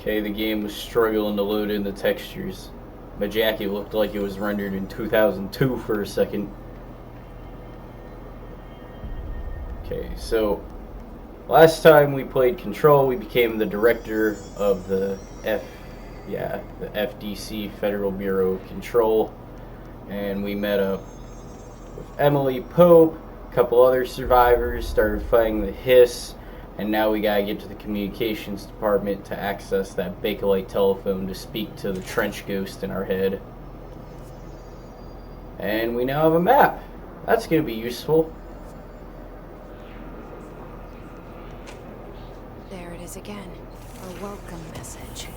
Okay, the game was struggling to load in the textures. My jacket looked like it was rendered in 2002 for a second. Okay, so last time we played Control, we became the director of the the FDC, Federal Bureau of Control, and we met up with Emily Pope, a couple other survivors, started fighting the Hiss, and now we gotta get to the communications department to access that Bakelite telephone to speak to the trench ghost in our head. And we now have a map. That's gonna be useful. There it is again. A welcome message.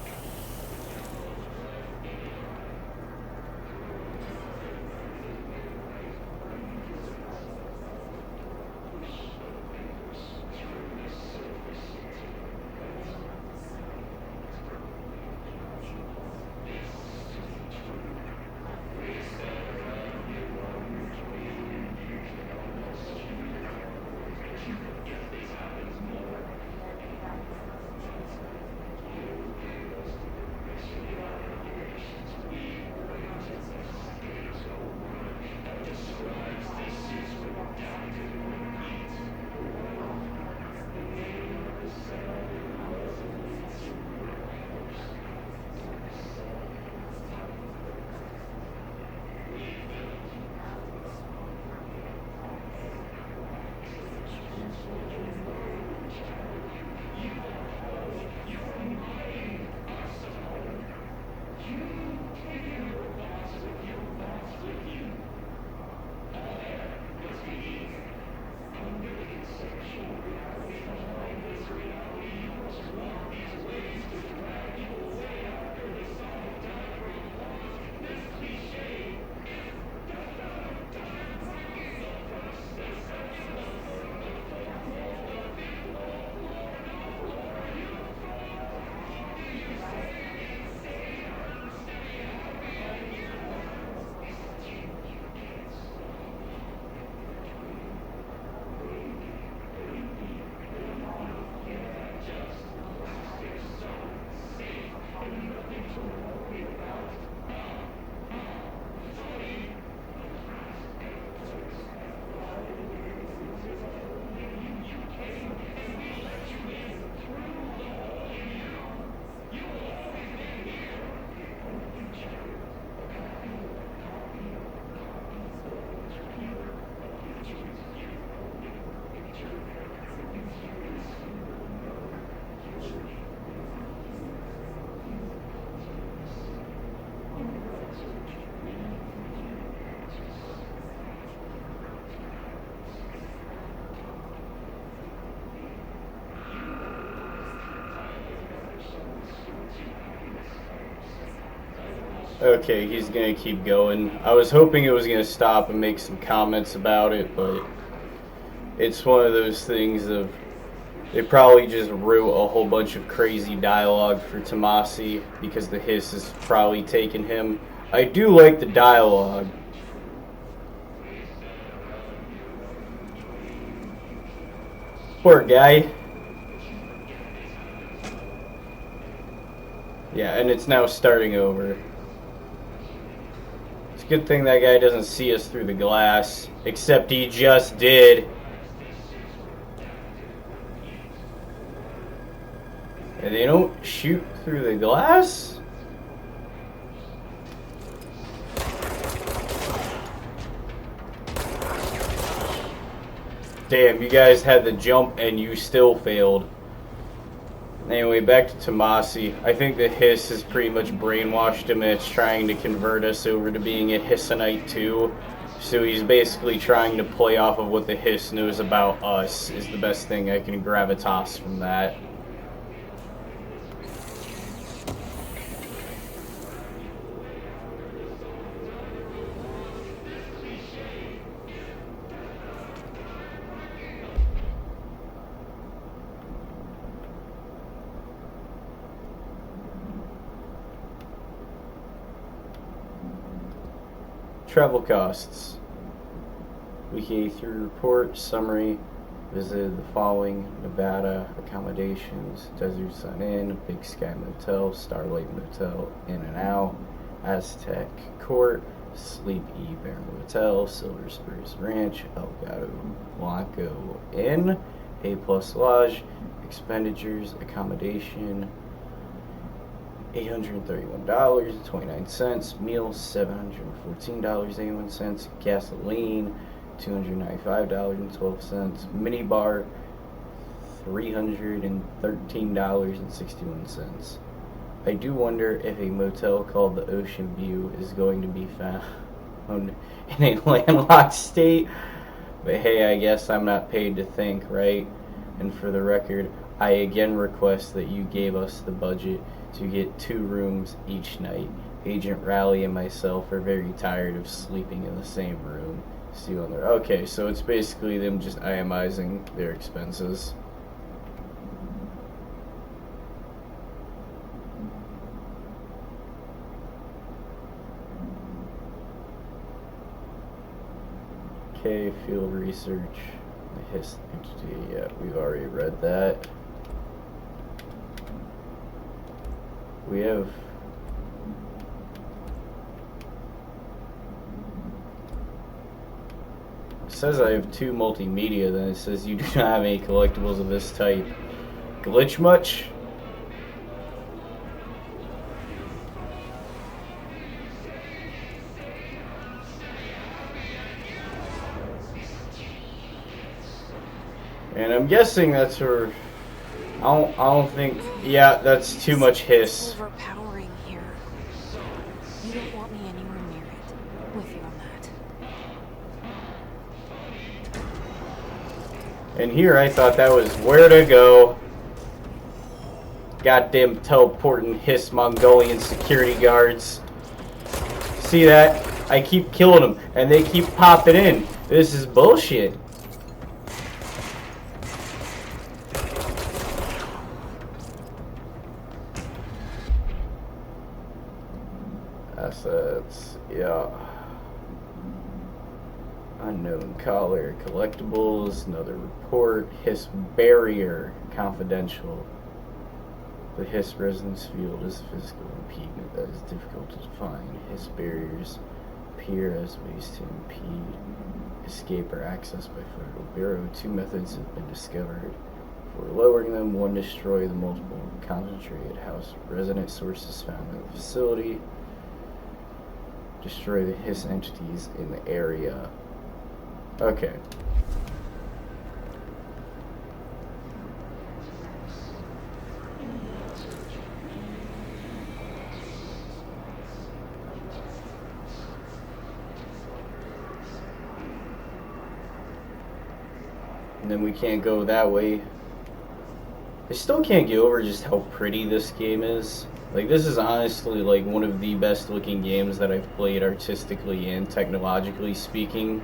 Okay, he's gonna keep going. I was hoping it was gonna stop and make some comments about it, but it's one of those things of they probably just wrote a whole bunch of crazy dialogue for Tomasi because the Hiss has probably taken him. I do like the dialogue. Poor guy. Yeah, and it's now starting over. It's a good thing that guy doesn't see us through the glass. Except he just did. And they don't shoot through the glass? Damn, you guys had the jump and you still failed. Anyway, back to Tomasi. I think the Hiss has pretty much brainwashed him and it's trying to convert us over to being a Hissonite too. So he's basically trying to play off of what the Hiss knows about us is the best thing I can gravitas from that. Travel costs. Wiki through report, summary. Visited the following: Nevada accommodations, Desert Sun Inn, Big Sky Motel, Starlight Motel, In and Out, Aztec Court, Sleepy Bear Motel, Silver Spruce Ranch, El Gato Blanco Inn, A Plus Lodge. Expenditures: accommodation $831.29, meals $714.81, gasoline $295.12, minibar $313.61. I do wonder if a motel called the Ocean View is going to be found in a landlocked state, but hey, I guess I'm not paid to think, right? And for the record, I again request that you gave us the budget to get 2 rooms each night. Agent Raleigh and myself are very tired of sleeping in the same room. See you on there. Okay, so it's basically them just itemizing their expenses. Okay, field research. The HIS entity, yeah, we've already read that. We have it says I have 2 multimedia, then it says you do not have any collectibles of this type. Glitch much? And I'm guessing that's her. I don't think. Yeah, that's too much hiss. Overpowering here. You don't want me anywhere near it. With you on that. And here I thought that was where to go. Goddamn teleporting hiss Mongolian security guards. See that? I keep killing them and they keep popping in. This is bullshit. Assets, yeah. Unknown caller, collectibles, another report, HIS barrier, confidential. The HIS resonance field is a physical impediment that is difficult to define. HIS barriers appear as ways to impede escape or access by Federal Bureau. 2 methods have been discovered for lowering them. 1, destroy the multiple concentrated house resonant sources found in the facility. Destroy the HIS entities in the area. Okay. And then we can't go that way. I still can't get over just how pretty this game is. Like, this is honestly like one of the best looking games that I've played artistically and technologically speaking.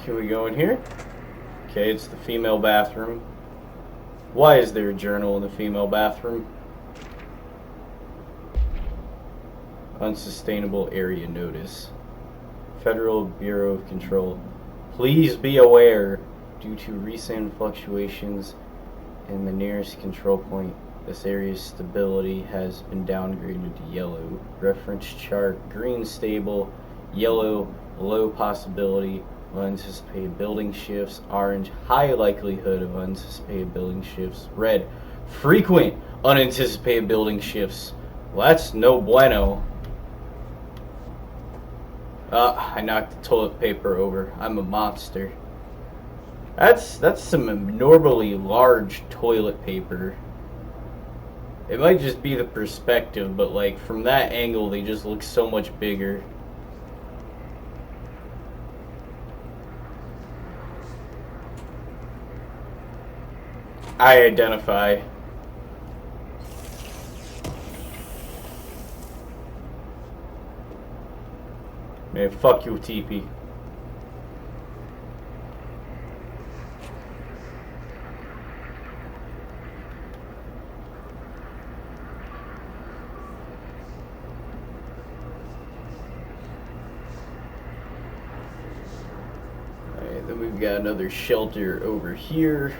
Can we go in here? Okay, it's the female bathroom. Why is there a journal in the female bathroom? Unsustainable area notice. Federal Bureau of Control. Please be aware, due to recent fluctuations in the nearest control point, this area's stability has been downgraded to yellow. Reference chart: green stable, yellow low possibility of unanticipated building shifts, orange high likelihood of unanticipated building shifts, red frequent unanticipated building shifts. Well, that's no bueno. I knocked the toilet paper over. I'm a monster. That's some abnormally large toilet paper. It might just be the perspective, but like from that angle they just look so much bigger. I identify. Man, fuck you, TP. We've got another shelter over here.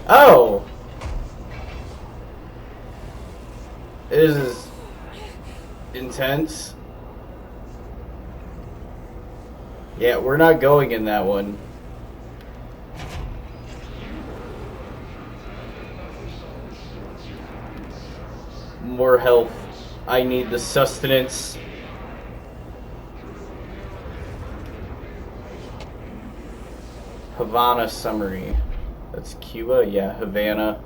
Oh! This is intense. Yeah, we're not going in that one. More health. I need the sustenance. Havana summary. That's Cuba? Yeah, Havana.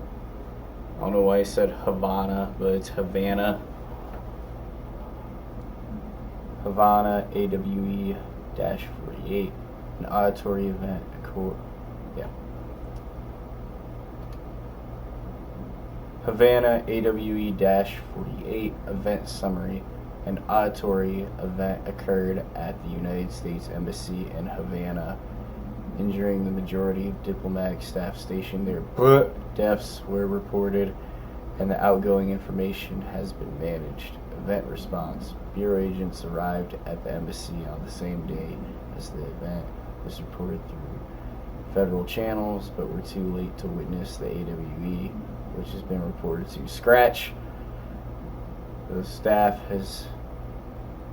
I don't know why I said Havana, but it's Havana. Havana, AWE-48. An auditory event. Cool. Yeah. Havana, AWE-48. Event summary. An auditory event occurred at the United States Embassy in Havana, injuring the majority of diplomatic staff stationed there. But deaths were reported, and the outgoing information has been managed. Event response. Bureau agents arrived at the embassy on the same day as the event was reported through federal channels, but were too late to witness the AWE, which has been reported to scratch. The staff has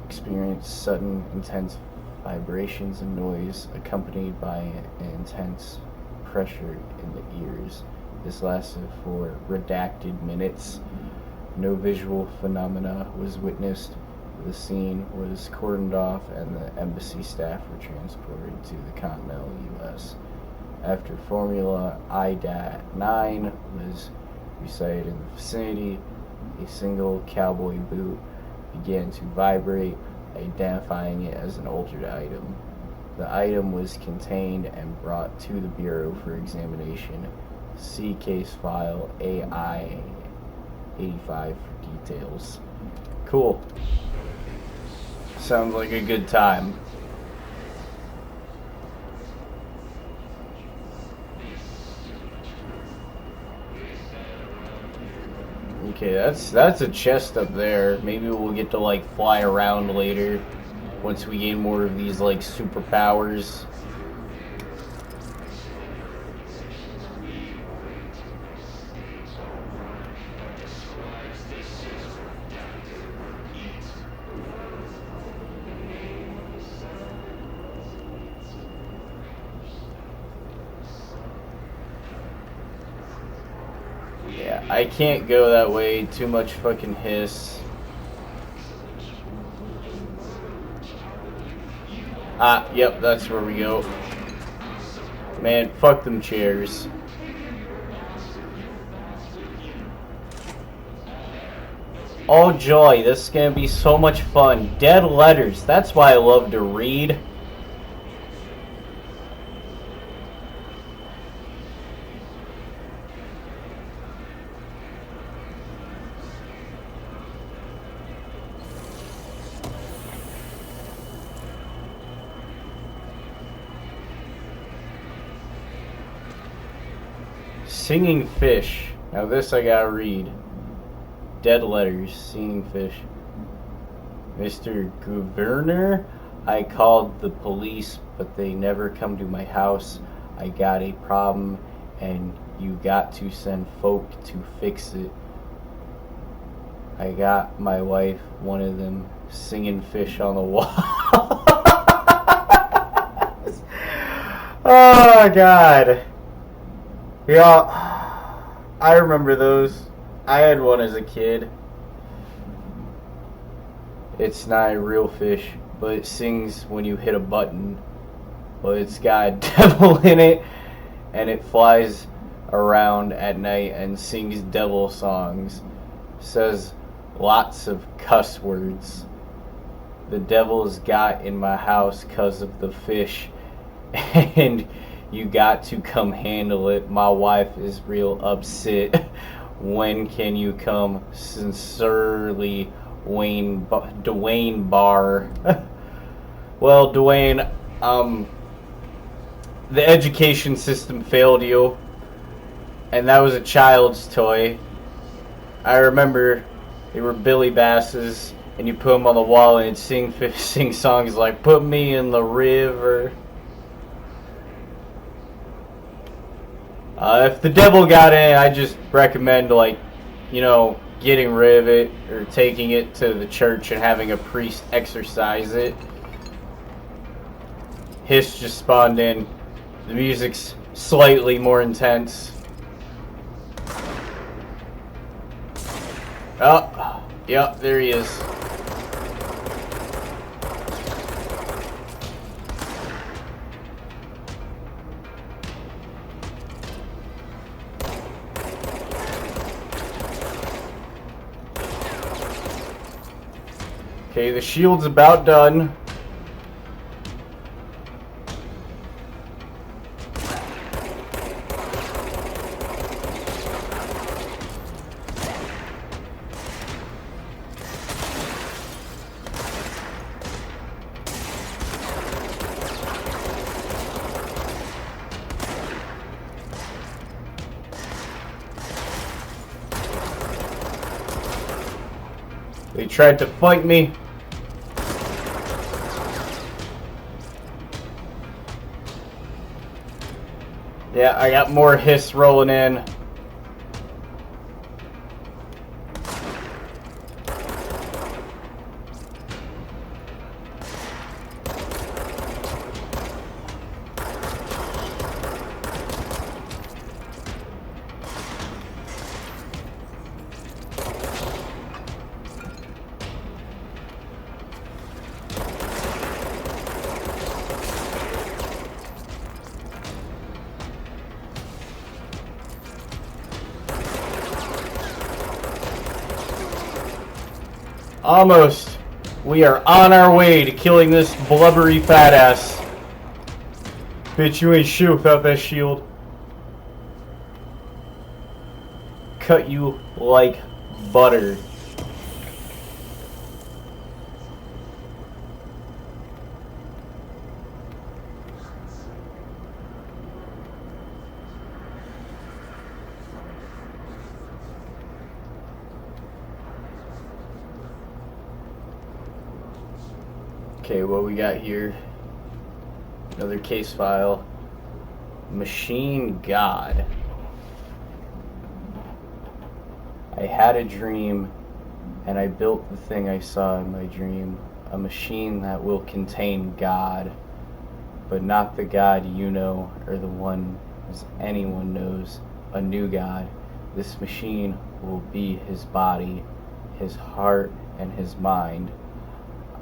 experienced sudden, intense vibrations and noise accompanied by an intense pressure in the ears. This lasted for redacted minutes. No visual phenomena was witnessed. The scene was cordoned off and the embassy staff were transported to the continental U.S. After Formula I-9 was recited in the vicinity, a single cowboy boot began to vibrate, identifying it as an altered item. The item was contained and brought to the Bureau for examination. See case file AI-85 for details. Cool. Sounds like a good time. Okay, that's a chest up there. Maybe we'll get to like fly around later once we gain more of these like superpowers. Yeah, I can't go that way. Too much fucking hiss. Ah, yep, that's where we go. Man, fuck them chairs. Oh joy, this is gonna be so much fun. Dead letters, that's why I love to read. Singing fish. Now this I gotta read. Dead letters. Singing fish. Mr. Governor, I called the police, but they never come to my house. I got a problem, and you got to send folk to fix it. I got my wife, one of them, singing fish on the wall. Oh, God. Yeah, I remember those. I had one as a kid. It's not a real fish, but it sings when you hit a button. But it's got a devil in it, and it flies around at night and sings devil songs. Says lots of cuss words. The devil's got in my house 'cause of the fish, and you got to come handle it. My wife is real upset. When can you come? Sincerely, Dwayne Barr. Well, Dwayne, the education system failed you, and that was a child's toy. I remember they were Billy Basses, and you put them on the wall and it'd sing songs like "Put Me in the River." If the devil got in, I just recommend, like, you know, getting rid of it or taking it to the church and having a priest exorcise it. Hiss just spawned in. The music's slightly more intense. Oh, yep, there he is. Okay, the shield's about done. They tried to fight me. Yeah, I got more hiss rolling in. Almost. We are on our way to killing this blubbery fat ass. Bitch, you ain't shit without that shield. Cut you like butter. Okay, what we got here? Another case file. Machine God. I had a dream, and I built the thing I saw in my dream. A machine that will contain God, but not the God you know, or the one as anyone knows, a new God. This machine will be his body, his heart, and his mind.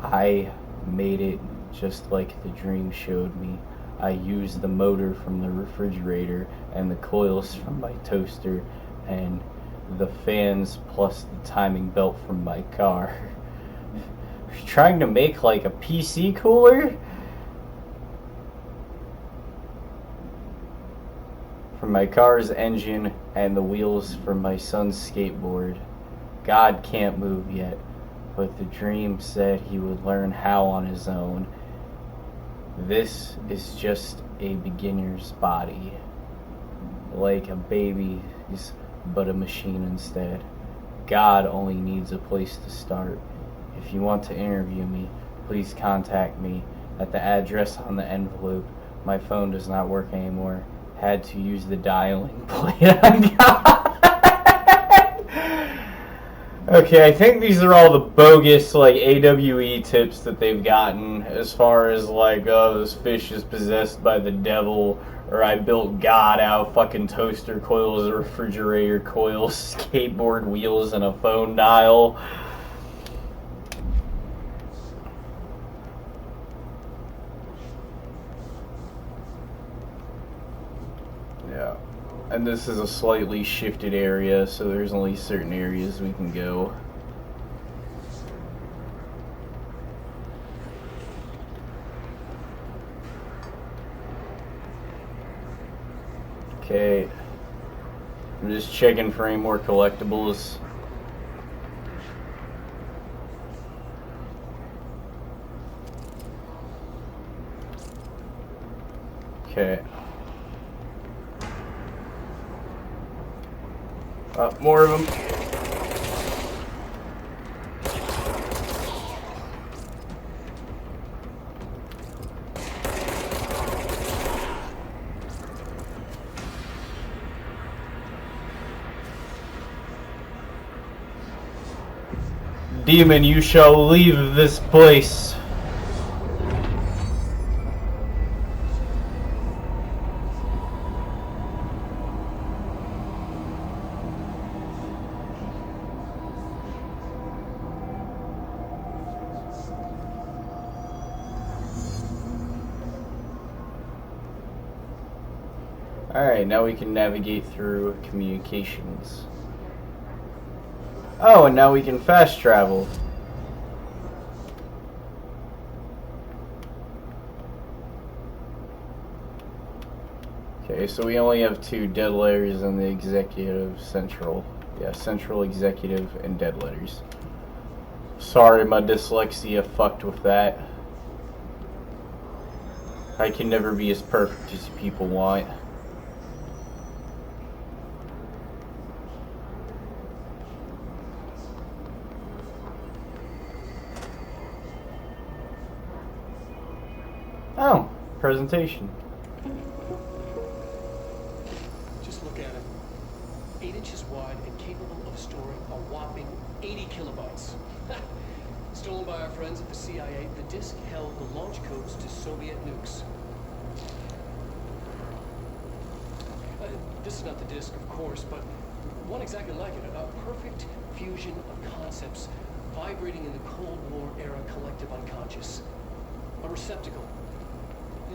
I made it just like the dream showed me. I used the motor from the refrigerator and the coils from my toaster and the fans plus the timing belt from my car. Trying to make like a PC cooler? From my car's engine and the wheels from my son's skateboard. God can't move yet, but the dream said he would learn how on his own. This is just a beginner's body. Like a baby's, but a machine instead. God only needs a place to start. If you want to interview me, please contact me at the address on the envelope. My phone does not work anymore. Had to use the dialing plate on God. Okay, I think these are all the bogus, like, AWE tips that they've gotten as far as, like, oh, this fish is possessed by the devil, or I built God out of fucking toaster coils, refrigerator coils, skateboard wheels, and a phone dial. Yeah. And this is a slightly shifted area, so there's only certain areas we can go. Okay. I'm just checking for any more collectibles. Okay. More of them. Demon, you shall leave this place. Alright, now we can navigate through communications. Oh, and now we can fast travel. Okay, so we only have 2 dead letters in the executive central. Yeah, central executive and dead letters. Sorry, my dyslexia fucked with that. I can never be as perfect as people want. Oh, presentation. Just look at it. 8 inches wide and capable of storing a whopping 80 kilobytes. Stolen by our friends at the CIA, the disk held the launch codes to Soviet nukes. This is not the disk, of course, but one exactly like it. A perfect fusion of concepts vibrating in the Cold War era collective unconscious. A receptacle.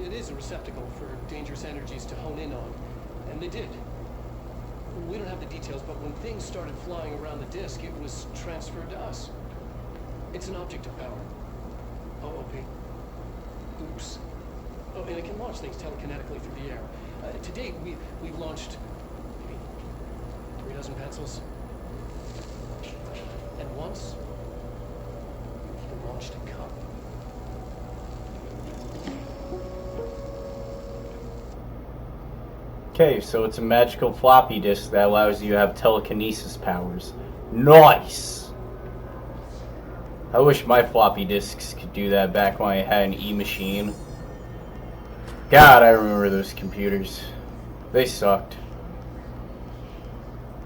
It is a receptacle for dangerous energies to hone in on, and they did. We don't have the details, but when things started flying around the disk, it was transferred to us. It's an object of power. OOP. Oops. Oh, and it can launch things telekinetically through the air. To date, we've launched maybe 3 dozen pencils. And once, we launched a cup. Okay, so it's a magical floppy disk that allows you to have telekinesis powers. Nice! I wish my floppy disks could do that back when I had an E-machine. God, I remember those computers. They sucked.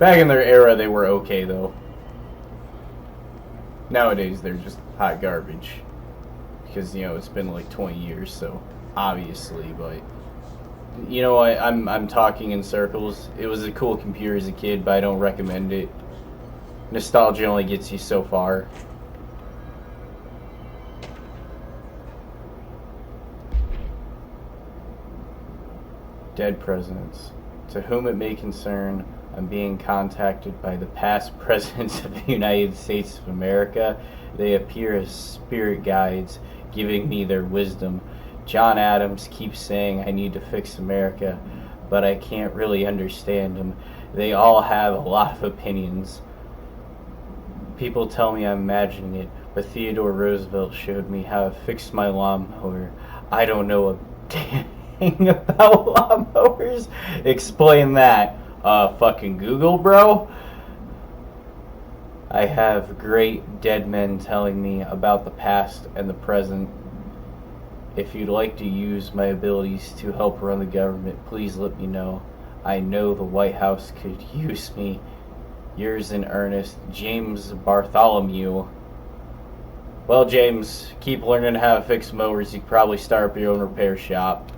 Back in their era, they were okay, though. Nowadays, they're just hot garbage. Because, you know, it's been like 20 years, so obviously, but... You know what, I'm talking in circles. It was a cool computer as a kid, but I don't recommend it. Nostalgia only gets you so far. Dead presidents. To whom it may concern, I'm being contacted by the past presidents of the United States of America. They appear as spirit guides, giving me their wisdom. John Adams keeps saying I need to fix America, but I can't really understand them. They all have a lot of opinions. People tell me I'm imagining it, but Theodore Roosevelt showed me how to fix my lawnmower. I don't know a damn thing about lawnmowers. Explain that. Fucking Google, bro? I have great dead men telling me about the past and the present. If you'd like to use my abilities to help run the government, please let me know. I know the White House could use me. Yours in earnest, James Bartholomew. Well, James, keep learning how to fix mowers. You could probably start up your own repair shop.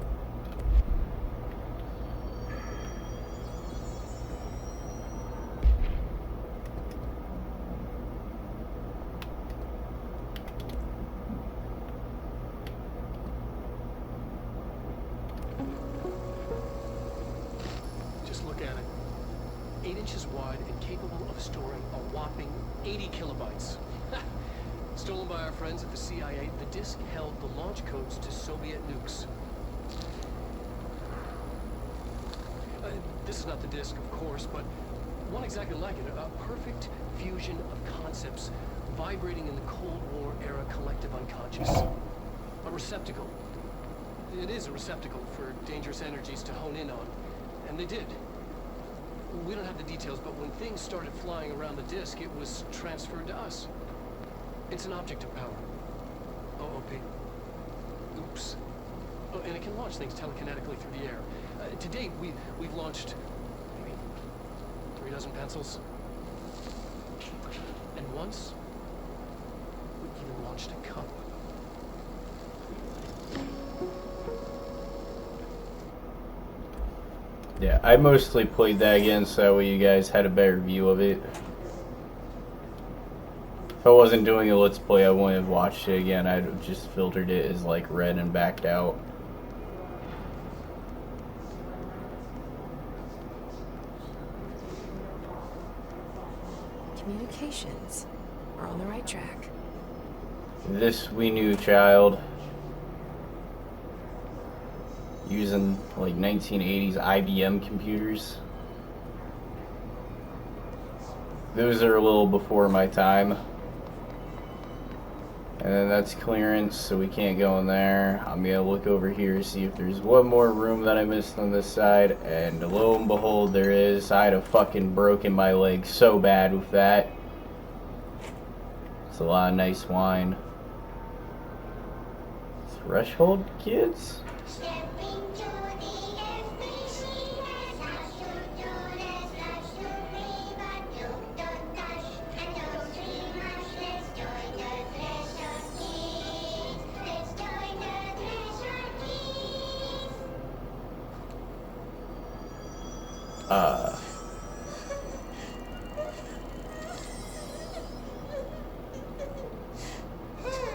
Just look at it. 8 inches wide and capable of storing a whopping 80 kilobytes. Stolen by our friends at the CIA, the disk held the launch codes to Soviet nukes. This is not the disk, of course, but one exactly like it. A perfect fusion of concepts vibrating in the Cold War era collective unconscious. A receptacle. It is a receptacle for dangerous energies to hone in on, and they did. We don't have the details, but when things started flying around the disk, it was transferred to us. It's an object of power. OOP. Oops. Oh, and it can launch things telekinetically through the air. To date, we've launched maybe 3 dozen pencils. And once, much to come. Yeah, I mostly played that again so that way you guys had a better view of it. If I wasn't doing a Let's Play, I wouldn't have watched it again. I'd have just filtered it as like red and backed out. Communications are on the right track. This we knew, child. Using like 1980s IBM computers. Those are a little before my time. And then that's clearance, so we can't go in there. I'm gonna look over here, see if there's one more room that I missed on this side, and lo and behold, there is. I'd have fucking broken my leg so bad with that. It's a lot of nice wine. Threshold, kids? Hey,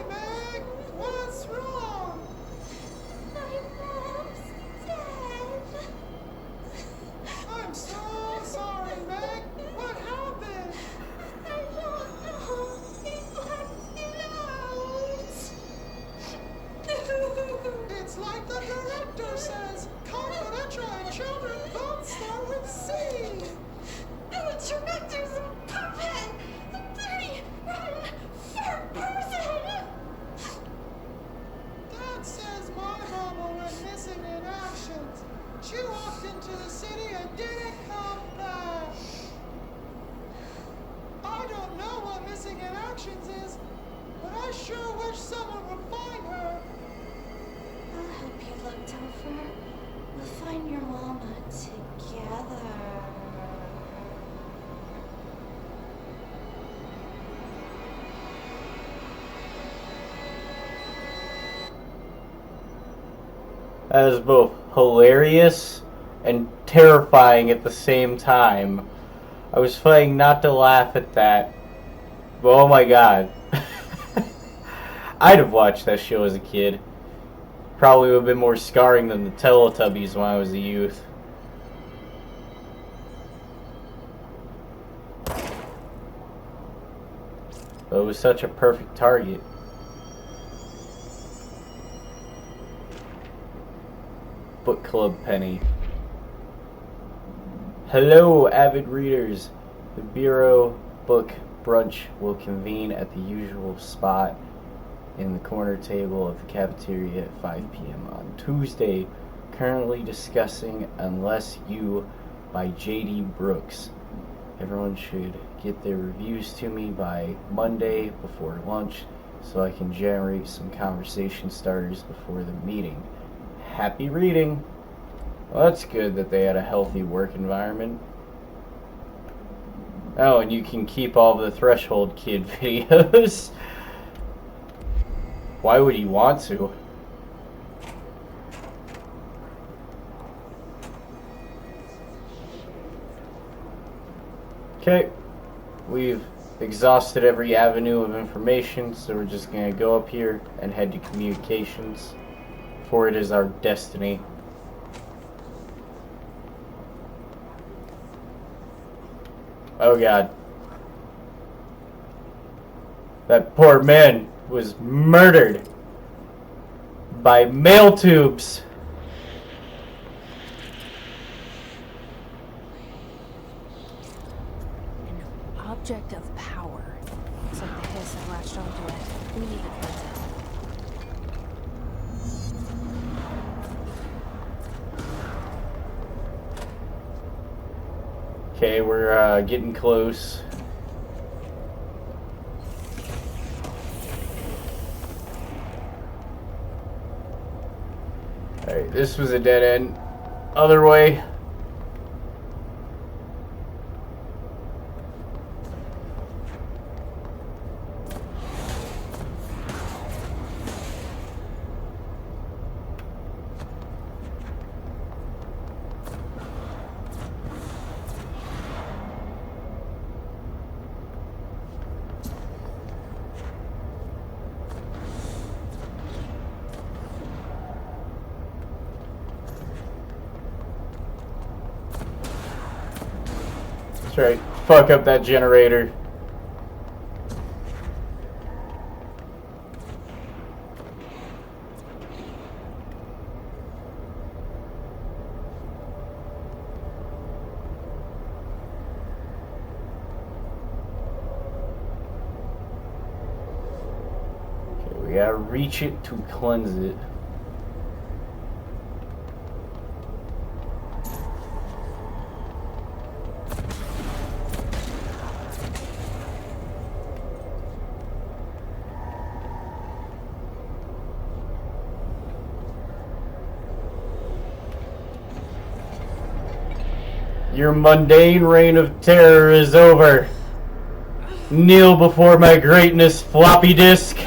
Meg! What's wrong? My mom's dead. I'm so sorry, Meg. What happened? I don't know. He blacked it out. It's like the director says. Confidential and children both start with C. The director's a puppet. A dirty, rotten, fat person. Dad says my mama went missing in actions. She walked into the city and didn't come back. I don't know what missing in actions is, but I sure wish someone would find her. I'll help you look, Topher. We'll find your mama together. That is both hilarious and terrifying at the same time. I was fighting not to laugh at that, but oh my god. I'd have watched that show as a kid. Probably would have been more scarring than the Teletubbies when I was a youth. But it was such a perfect target. Book Club Penny. Hello, avid readers. The Bureau Book Brunch will convene at the usual spot in the corner table of the cafeteria at 5 p.m. on Tuesday. Currently discussing Unless You by J.D. Brooks. Everyone should get their reviews to me by Monday before lunch so I can generate some conversation starters before the meeting. Happy reading! Well, that's good that they had a healthy work environment. Oh, and you can keep all the Threshold Kid videos. Why would you want to? Okay, we've exhausted every avenue of information, so we're just going to go up here and head to communications, for it is our destiny. Oh god. That poor man was murdered by mail tubes. An object of power. Looks like the hiss have latched onto it. We need to cleanse it. Okay, we're getting close. Alright, this was a dead end. Other way. That's right. Fuck up that generator. Okay, we gotta reach it to cleanse it. Your mundane reign of terror is over. Kneel before my greatness, Floppy Disk.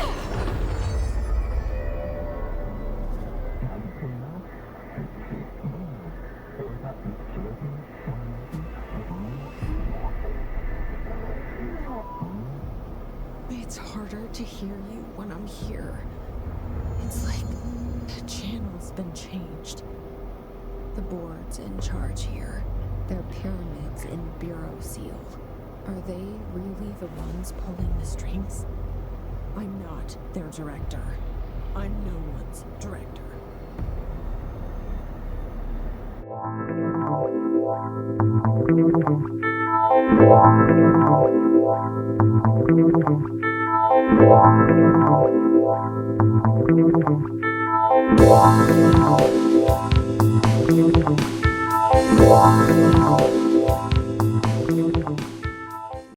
It's harder to hear you when I'm here. It's like the channel's been changed. The board's in charge here. They're pyramids in Bureau Seal. Are they really the ones pulling the strings? I'm not their director. I'm no one's director. Yeah.